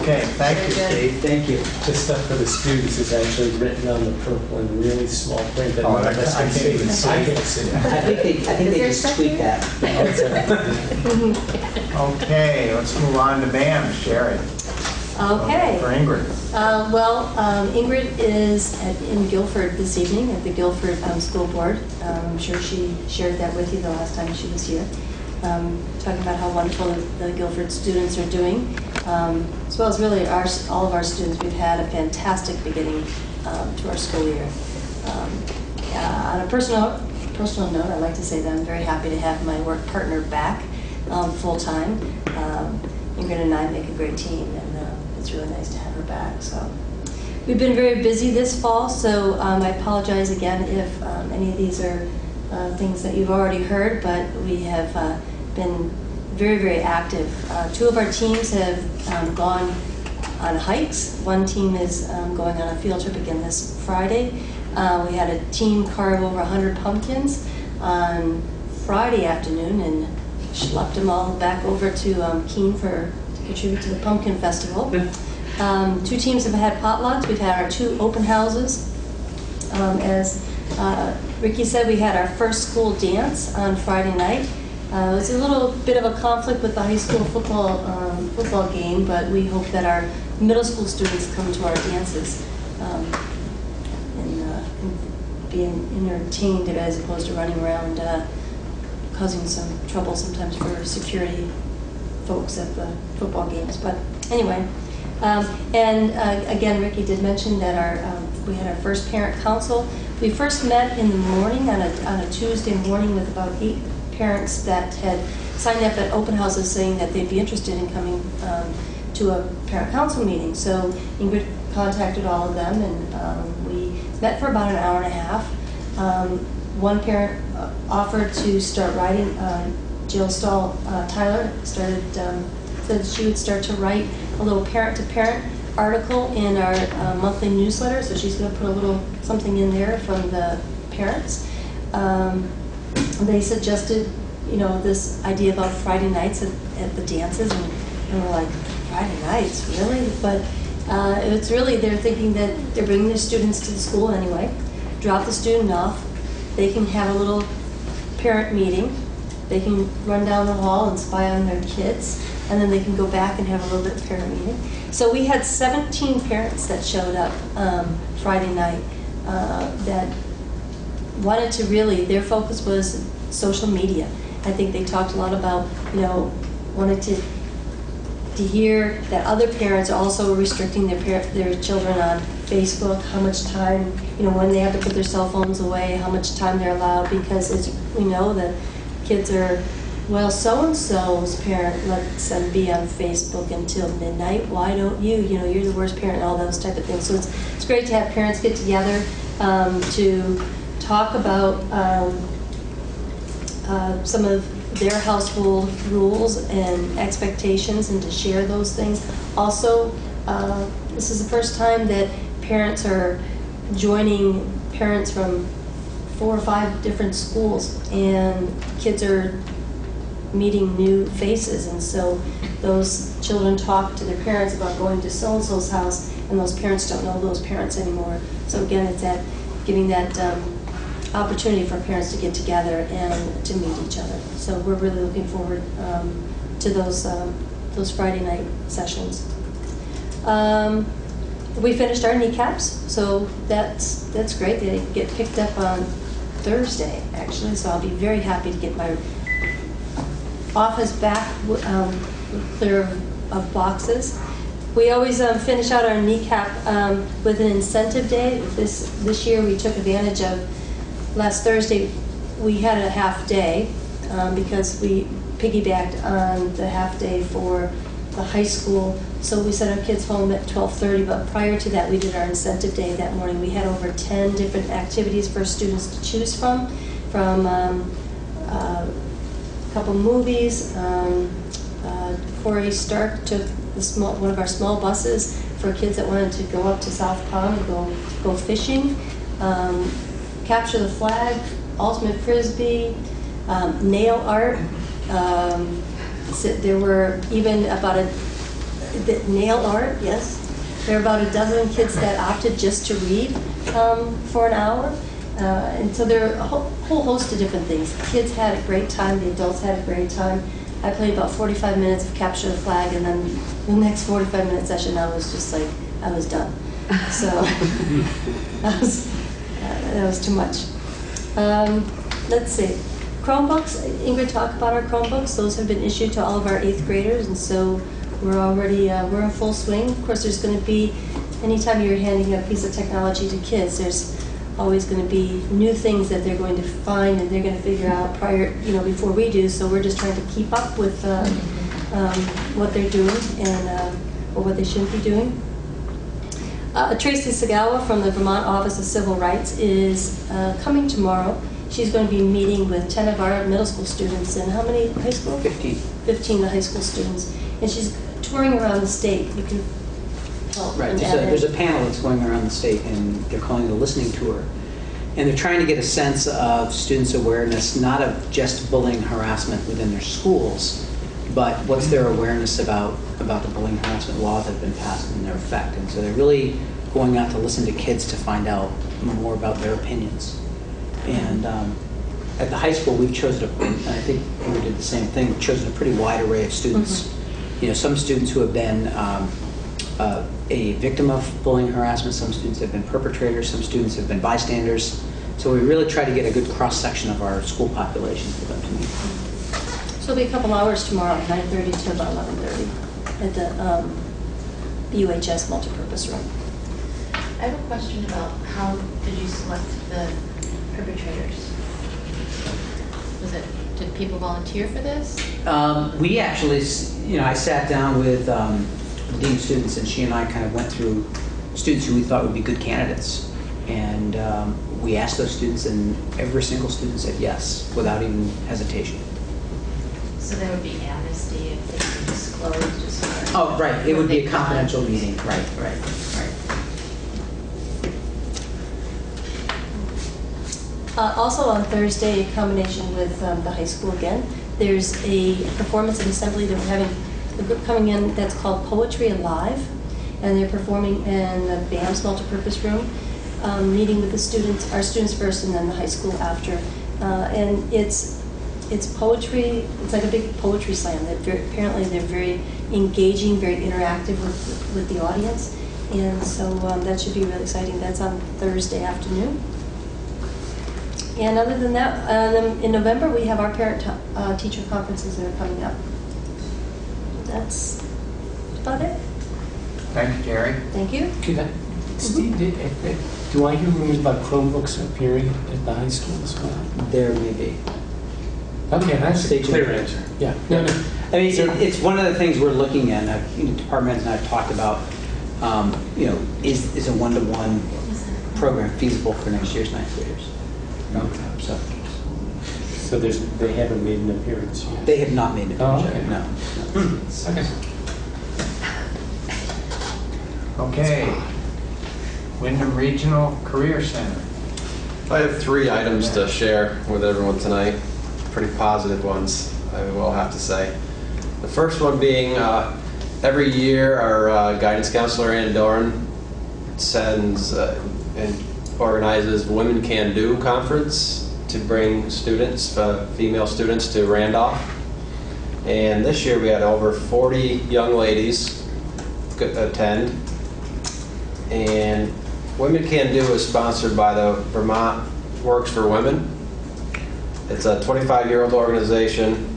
Speaker 1: Okay, thank you,
Speaker 2: Very good.
Speaker 1: Steve.
Speaker 3: Thank you.
Speaker 7: The stuff for the students is actually written on the purple in really small print that
Speaker 1: Oh,
Speaker 7: none of us
Speaker 1: I
Speaker 7: can
Speaker 1: can't
Speaker 7: see.
Speaker 1: even see
Speaker 7: I
Speaker 1: it.
Speaker 7: can't see it.
Speaker 3: I think they
Speaker 2: there
Speaker 3: just
Speaker 2: stuff
Speaker 3: tweaked
Speaker 2: here?
Speaker 3: that.
Speaker 1: Okay, let's move on to BAM, Sherry.
Speaker 11: Okay.
Speaker 1: For Ingrid.
Speaker 11: Ingrid is in Guilford this evening at the Guilford School Board. I'm sure she shared that with you the last time she was here, talking about how wonderful the Guilford students are doing, as well as really all of our students. We've had a fantastic beginning to our school year. On a personal note, I'd like to say that I'm very happy to have my work partner back full-time. Ingrid and I make a great team, and it's really nice to have her back. So we've been very busy this fall, so I apologize again if any of these are things that you've already heard, but we have been very, very active. Two of our teams have gone on hikes. One team is going on a field trip again this Friday. We had a team carve over 100 pumpkins on Friday afternoon and schlepped them all back over to Keene to contribute to the Pumpkin Festival. Two teams have had potlucks. We've had our 2 open houses. As Ricky said, we had our first school dance on Friday night. It was a little bit of a conflict with the high school football game, but we hope that our middle school students come to our dances and being entertained as opposed to running around causing some trouble sometimes for security folks at the football games. But anyway, again, Ricky did mention that we had our first parent council. We first met in the morning on a Tuesday morning with about 8 parents that had signed up at open houses saying that they'd be interested in coming to a parent council meeting. So Ingrid contacted all of them, and we met for about an hour and a half. One parent offered to start writing. Jill Stahl Tyler said she would start to write a little parent-to-parent article in our monthly newsletter. So she's going to put a little something in there from the parents. They suggested, this idea about Friday nights at the dances, and we're like, Friday nights, really? But it's really, they're thinking that they're bringing their students to the school anyway, drop the student off, they can have a little parent meeting, they can run down the hall and spy on their kids, and then they can go back and have a little bit of parent meeting. So we had 17 parents that showed up Friday night that wanted to really, their focus was social media. I think they talked a lot about, wanted to hear that other parents also restricting their children on Facebook, how much time, when they have to put their cell phones away, how much time they're allowed, because we know that kids are, well, so-and-so's parent lets them be on Facebook until midnight. Why don't you? You're the worst parent, all those type of things. So it's great to have parents get together to talk about some of their household rules and expectations, and to share those things. Also, this is the first time that parents are joining parents from 4 or 5 different schools, and kids are meeting new faces, and so those children talk to their parents about going to so-and-so's house, and those parents don't know those parents anymore. So again, it's that giving that opportunity for parents to get together and to meet each other. So we're really looking forward to those Friday night sessions. We finished our kneecaps, so that's great. They get picked up on Thursday, actually, so I'll be very happy to get my office back clear of boxes. We always finish out our kneecap with an incentive day. This year we took advantage of, last Thursday we had a half day because we piggybacked on the half day for the high school. So we sent our kids home at 12:30, but prior to that we did our incentive day that morning. We had over 10 different activities for students to choose from a couple movies. Corey Stark took one of our small buses for kids that wanted to go up to South Pond and go fishing. Capture the flag, ultimate frisbee, nail art. There were even about nail art, yes. There were about a dozen kids that opted just to read for an hour. And so there are a whole host of different things. The kids had a great time, the adults had a great time. I played about 45 minutes of Capture the Flag, and then the next 45-minute session I was just like, I was done. So that was too much. Let's see. Chromebooks, Ingrid talked about our Chromebooks. Those have been issued to all of our 8th graders, and so we're already, we're in full swing. Of course, there's going to be, anytime you're handing a piece of technology to kids, there's always going to be new things that they're going to find and they're going to figure out before we do. So we're just trying to keep up with what they're doing and or what they shouldn't be doing. Tracy Sagawa from the Vermont Office of Civil Rights is coming tomorrow. She's going to be meeting with 10 of our middle school students and how many high school? 15. 15 of the high school students. And she's touring around the state. You can help.
Speaker 3: Right, there's a panel that's going around the state, and they're calling it a listening tour. And they're trying to get a sense of students' awareness, not of just bullying harassment within their schools, but what's their awareness about the bullying harassment laws that have been passed and their effect. And so they're really going out to listen to kids to find out more about their opinions. And at the high school, we've chosen, and I think we did the same thing, we've chosen a pretty wide array of students. Mm-hmm. Some students who have been a victim of bullying harassment, some students have been perpetrators, some students have been bystanders. So we really try to get a good cross-section of our school population for them to meet.
Speaker 11: So it'll be a couple hours tomorrow, 9:30 to about 11:30 at the UHS multipurpose room.
Speaker 2: I have a question about how did you select the perpetrators? Was it Did people volunteer for this?
Speaker 3: We actually, I sat down with the dean of students, and she and I kind of went through students who we thought would be good candidates. And we asked those students, and every single student said yes, without even hesitation.
Speaker 2: So there would be amnesty if they were disclosed as far as...
Speaker 3: Oh, right, it would be a
Speaker 2: what they've done.
Speaker 3: confidential meeting, right.
Speaker 11: Also on Thursday, in combination with the high school again, there's a performance and assembly that we're having, a group coming in that's called Poetry Alive, and they're performing in the BAM's multipurpose room, meeting with the students, our students first and then the high school after. And it's poetry, it's like a big poetry slam. Apparently they're very engaging, very interactive with the audience, and so that should be really exciting. That's on Thursday afternoon. And other than that, in November, we have our parent-teacher conferences that are coming up. That's about it.
Speaker 1: Thank you, Jerry.
Speaker 11: Thank you.
Speaker 7: Steve, do I hear rumors about Chromebooks appearing at the high school as well?
Speaker 3: There may be.
Speaker 7: Okay, that's
Speaker 3: Stay
Speaker 7: a
Speaker 3: tuned.
Speaker 7: clear answer. Yeah. No.
Speaker 3: I mean, it's one of the things we're looking at. The department and I have talked about, is a one-to-one program feasible for next year's ninth graders?
Speaker 7: So they haven't made an appearance yet?
Speaker 3: They have not made an appearance
Speaker 7: okay.
Speaker 3: yet, no.
Speaker 7: Okay.
Speaker 1: Okay. Wyndham Regional Career Center.
Speaker 12: I have 3 items to share with everyone tonight, pretty positive ones, I will have to say. The first one being, every year our guidance counselor, Ann Doran, sends and organizes Women Can Do conference to bring students, female students, to Randolph. And this year we had over 40 young ladies attend. And Women Can Do is sponsored by the Vermont Works for Women. It's a 25-year-old organization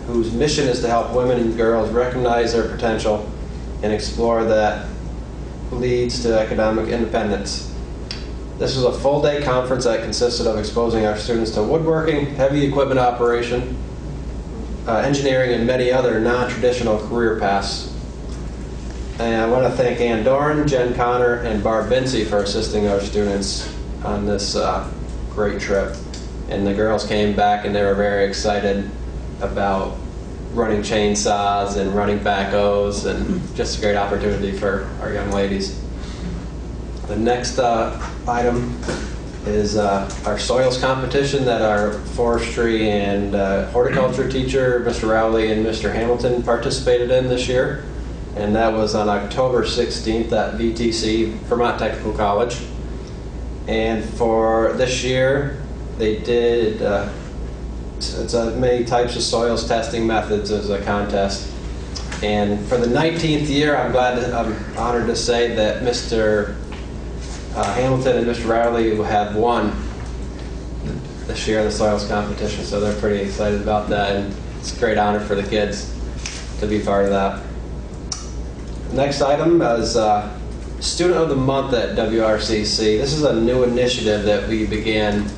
Speaker 12: whose mission is to help women and girls recognize their potential and explore that leads to economic independence. This was a full-day conference that consisted of exposing our students to woodworking, heavy equipment operation, engineering, and many other non-traditional career paths. And I want to thank Ann Doran, Jen Connor, and Barb Vinci for assisting our students on this great trip. And the girls came back and they were very excited about running chainsaws and running backhoes, and just a great opportunity for our young ladies. The next item is our soils competition that our forestry and horticulture teacher, Mr. Rowley and Mr. Hamilton, participated in this year. And that was on October 16th at VTC, Vermont Technical College. And for this year, they did, it's many types of soils testing methods as a contest. And for the 19th year, I'm honored to say that Mr. Hamilton and Mr. Rowley have won this year in the soils competition, so they're pretty excited about that, and it's a great honor for the kids to be part of that. Next item is Student of the Month at WRCC. This is a new initiative that we began,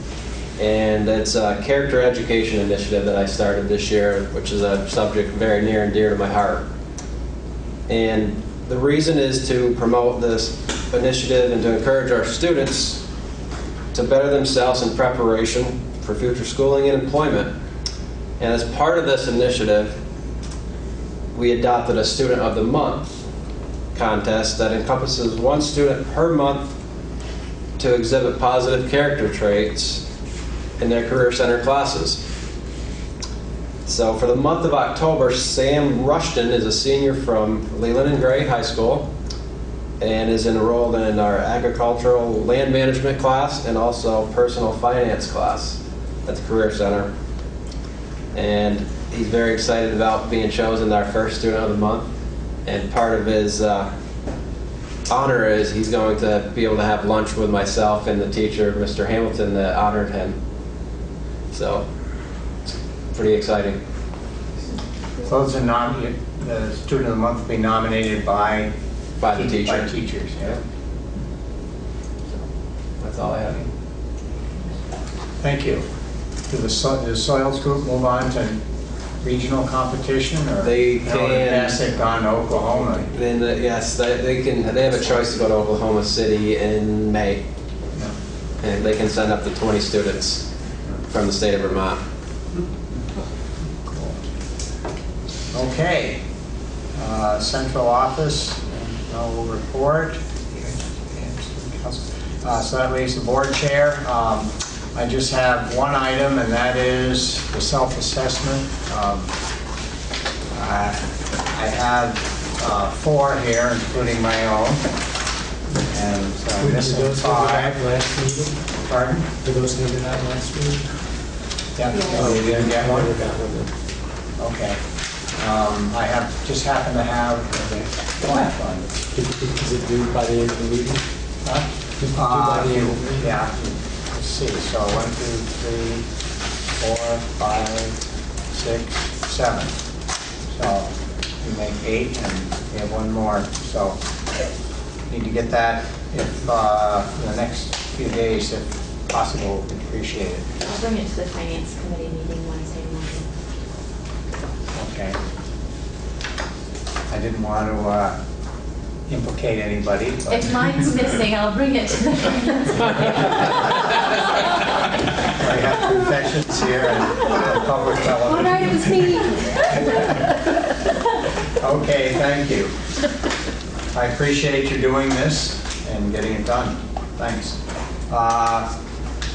Speaker 12: and it's a character education initiative that I started this year, which is a subject very near and dear to my heart. And the reason is to promote this initiative and to encourage our students to better themselves in preparation for future schooling and employment. And as part of this initiative, we adopted a Student of the Month contest that encompasses one student per month to exhibit positive character traits in their Career Center classes. So for the month of October, Sam Rushton is a senior from Leland and Gray High School and is enrolled in our agricultural land management class and also personal finance class at the Career Center. And he's very excited about being chosen our first Student of the Month. And part of his honor is he's going to be able to have lunch with myself and the teacher, Mr. Hamilton, that honored him. So it's pretty exciting.
Speaker 1: So those are the Student of the Month will be nominated by
Speaker 12: the teacher.
Speaker 1: By teachers, yeah.
Speaker 12: So that's all I have.
Speaker 1: Thank you. Do the soils group move on to regional competition, or
Speaker 12: They
Speaker 1: no,
Speaker 12: can.
Speaker 1: pass it on to Oklahoma?
Speaker 12: Then, yes, they can, they have a choice to go to Oklahoma City in May.
Speaker 1: No.
Speaker 12: And they can send up to 20 students from the state of Vermont.
Speaker 1: Okay. Central office, no report. So that leaves the board chair. I just have one item, and that is the self-assessment. I have 4 here, including my own. And
Speaker 7: Were
Speaker 1: missing
Speaker 7: those handed
Speaker 1: 5.
Speaker 7: out last meeting?
Speaker 1: Pardon?
Speaker 7: Were those handed out last meeting?
Speaker 1: Yeah.
Speaker 11: Yes.
Speaker 1: Oh, you didn't get one?
Speaker 7: Never got one.
Speaker 1: Okay. I just happen to have one fund.
Speaker 7: Is it due by the end of the meeting?
Speaker 1: Huh?
Speaker 7: Due by the end of the meeting?
Speaker 1: Yeah, let's see, so 1, 2, 3, 4, 5, 6, 7. So we make 8 and we have one more, so need to get that if, in the next few days, if possible, we'd appreciate it.
Speaker 2: I'll bring it to the finance committee meeting Wednesday morning.
Speaker 1: Okay. I didn't want to implicate anybody, but...
Speaker 2: If mine's missing, I'll bring it to the finance committee.
Speaker 1: I have confessions here and public
Speaker 2: All
Speaker 1: television.
Speaker 2: right, it was me.
Speaker 1: Okay, thank you. I appreciate you doing this and getting it done. Thanks.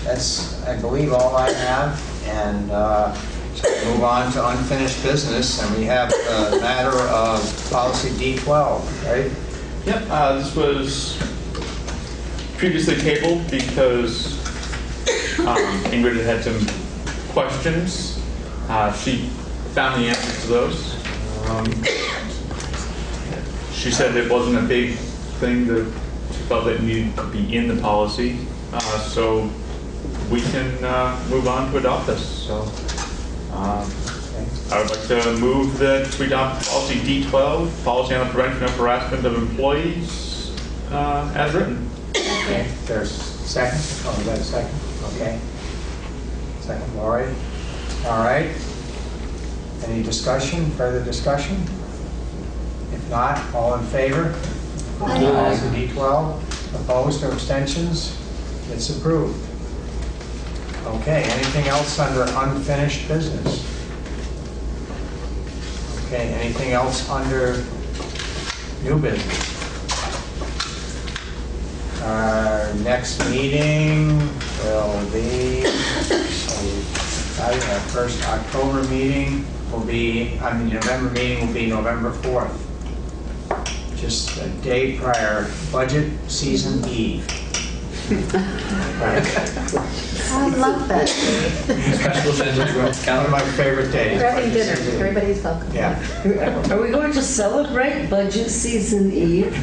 Speaker 1: That's, I believe, all I have, and so we move on to unfinished business, and we have the matter of policy D12, right?
Speaker 13: Yep, this was previously tabled because Ingrid had some questions. She found the answers to those. She said it wasn't a big thing that she felt that needed to be in the policy, so we can move on to adopt this. So I would like to move that we adopt policy D12, policy on the prevention of harassment of employees, as written.
Speaker 1: Okay, there's second? Oh, is that a second? Okay. Second, Lori. All right. Any discussion, further discussion? If not, all in favor?
Speaker 11: Aye.
Speaker 1: Policy D12, opposed or abstentions? It's approved. Okay, anything else under unfinished business? Okay, anything else under new business? Our next meeting will be, our first October meeting will be, November meeting will be November 4th. Just a day prior, budget season eve.
Speaker 5: I love that.
Speaker 6: Special sentence,
Speaker 1: One of my favorite days.
Speaker 5: We're having
Speaker 1: budget
Speaker 5: dinner,
Speaker 1: season eve.
Speaker 5: everybody's welcome.
Speaker 1: Yeah.
Speaker 4: Are we going to celebrate budget season eve?
Speaker 1: We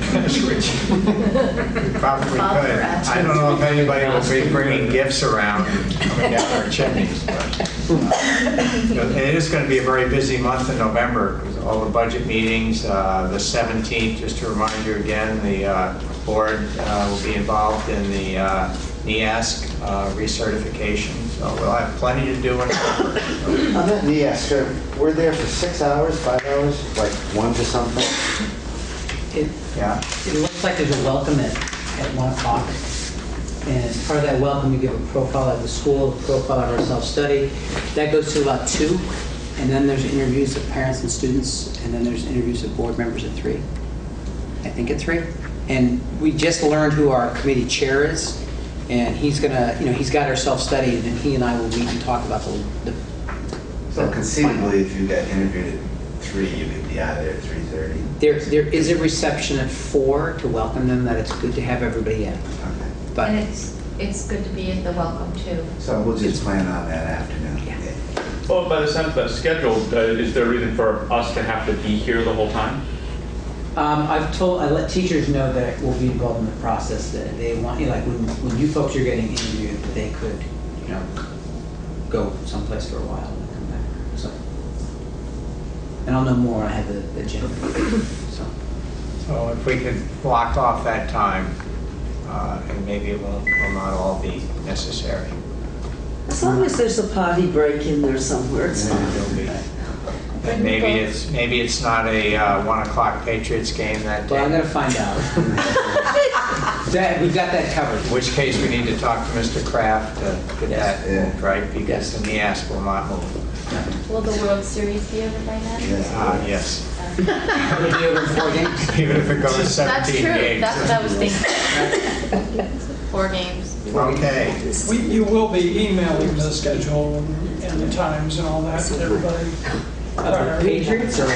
Speaker 1: probably could. I don't know if anybody will be bringing gifts around coming down our chimneys, but it is going to be a very busy month in November because all the budget meetings, the 17th, just to remind you again, the board will be involved in the NEASC recertification, so we'll have plenty to do in November.
Speaker 8: On that NEASC, we're there for 6 hours, 5 hours, like 1 to something?
Speaker 1: Yeah.
Speaker 3: It looks like there's a welcome at 1 o'clock. And as part of that welcome, you give a profile of the school, a profile of our self-study. That goes to about 2. And then there's interviews of parents and students. And then there's interviews of board members at 3. I think at 3. And we just learned who our committee chair is. And he's gonna, he's got our self-study, and then he and I will meet and talk about the
Speaker 14: So conceivably, if you got interviewed at 3, you could be out of there at 3:30.
Speaker 3: There is a reception at 4 to welcome them, that it's good to have everybody in.
Speaker 14: Okay.
Speaker 3: But
Speaker 2: And it's good to be at the welcome too.
Speaker 14: So we'll just plan on that afternoon.
Speaker 3: Yeah.
Speaker 13: Well, by the sense of that schedule, is there a reason for us to have to be here the whole time?
Speaker 3: I let teachers know that we'll be involved in the process, that they want, when you folks are getting interviewed, that they could, go someplace for a while and then come back, so. And I'll know more when I have the agenda, so.
Speaker 1: So if we could block off that time, and maybe it will not all be necessary.
Speaker 4: As long as there's a potty break in there somewhere, it's fine.
Speaker 1: And maybe it's not a 1 o'clock Patriots game that
Speaker 3: Well, I'm
Speaker 1: day.
Speaker 3: gonna find out. We've got that covered.
Speaker 1: In which case, we need to talk to Mr. Kraft to get
Speaker 3: Yes.
Speaker 1: that moved, right? Because then the ask will not move.
Speaker 2: Will the World Series be over by then?
Speaker 1: Yes.
Speaker 3: We'll be over in 4 games.
Speaker 1: Even if it goes
Speaker 2: That's
Speaker 1: 17
Speaker 2: true,
Speaker 1: games.
Speaker 2: that's what I was thinking. 4 games.
Speaker 1: Okay.
Speaker 9: You will be emailing the schedule and the times and all that to everybody.
Speaker 3: Patriots or?
Speaker 2: World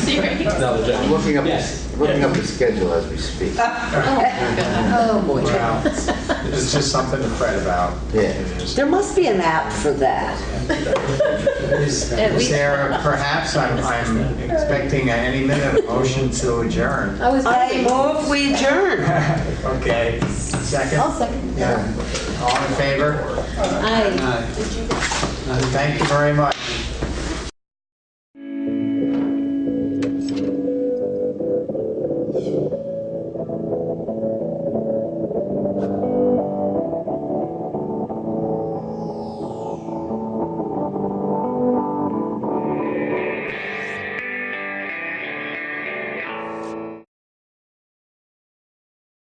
Speaker 2: Series.
Speaker 8: I'm looking up,
Speaker 3: Yes.
Speaker 8: looking up the schedule as we speak.
Speaker 4: Oh, boy.
Speaker 1: Well, it's just something to fret about.
Speaker 8: Yeah.
Speaker 1: It is.
Speaker 4: There must be an app for that.
Speaker 1: Is there, perhaps, I'm expecting any minute a motion to adjourn.
Speaker 5: I was
Speaker 4: I
Speaker 5: thinking,
Speaker 4: move we adjourn.
Speaker 1: Okay, second?
Speaker 5: I'll second.
Speaker 1: Yeah. All in favor?
Speaker 5: Aye.
Speaker 1: Thank you very much.